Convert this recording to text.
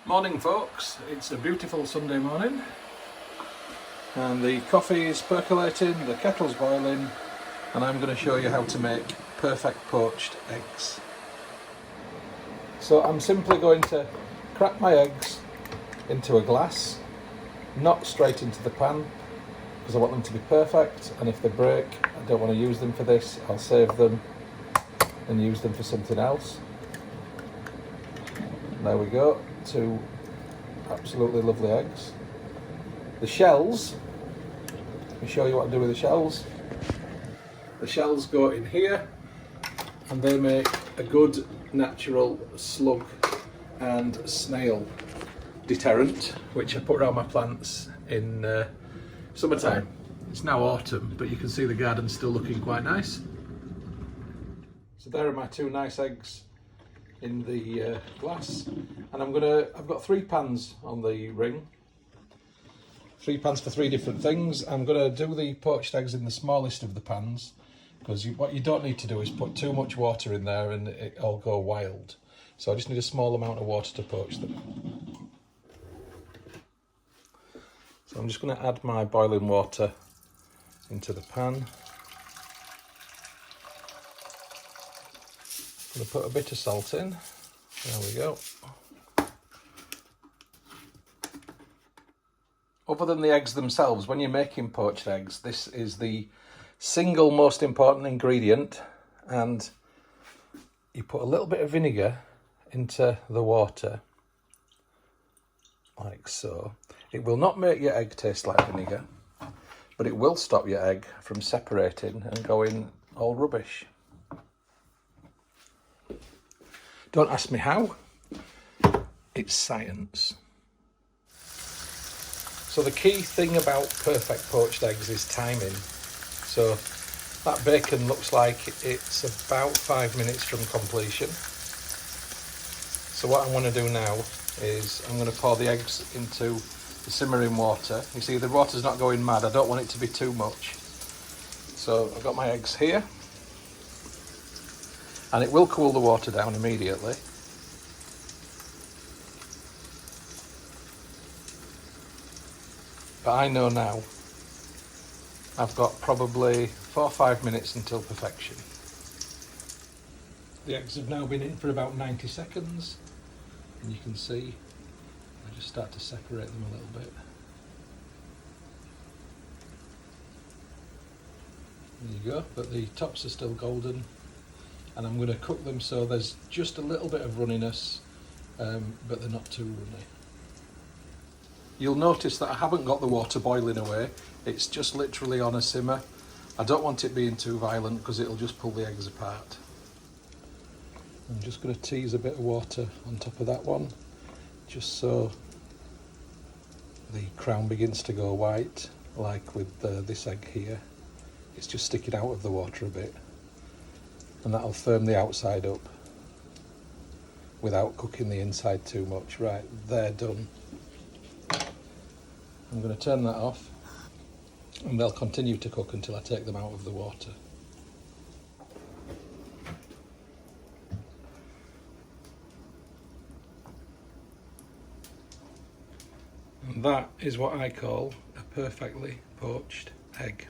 Morning folks, it's a beautiful Sunday morning and the coffee is percolating, the kettle's boiling, and I'm going to show you how to make perfect poached eggs. So I'm simply going to crack my eggs into a glass, not straight into the pan because I want them to be perfect, and if they break I don't want to use them for this. I'll save them and use them for something else. There we go, two absolutely lovely eggs. The shells, let me show you what I do with the shells. The shells go in here and they make a good natural slug and snail deterrent, which I put around my plants in summertime. It's now autumn, but you can see the garden still looking quite nice. So there are my two nice eggs in the glass, and I've got 3 pans on the ring, 3 pans for 3 different things. I'm going to do the poached eggs in the smallest of the pans because what you don't need to do is put too much water in there and it'll go wild. So I just need a small amount of water to poach them. So I'm just going to add my boiling water into the pan. I'm going to put a bit of salt in. There we go. Other than the eggs themselves, when you're making poached eggs, this is the single most important ingredient, and you put a little bit of vinegar into the water, like so. It will not make your egg taste like vinegar, but it will stop your egg from separating and going all rubbish. Don't ask me how, it's science. So the key thing about perfect poached eggs is timing. So that bacon looks like it's about 5 minutes from completion. So what I'm going to do now is I'm going to pour the eggs into the simmering water. You see the water's not going mad, I don't want it to be too much. So I've got my eggs here. And it will cool the water down immediately. But I know now I've got probably 4 or 5 minutes until perfection. The eggs have now been in for about 90 seconds, and you can see I just start to separate them a little bit. There you go, but the tops are still golden. And I'm going to cook them so there's just a little bit of runniness, but they're not too runny. You'll notice that I haven't got the water boiling away, it's just literally on a simmer. I don't want it being too violent because it'll just pull the eggs apart. I'm just going to tease a bit of water on top of that one, just so the crown begins to go white, like with this egg here. It's just sticking out of the water a bit. And that'll firm the outside up without cooking the inside too much. Right, they're done. I'm going to turn that off and they'll continue to cook until I take them out of the water. And that is what I call a perfectly poached egg.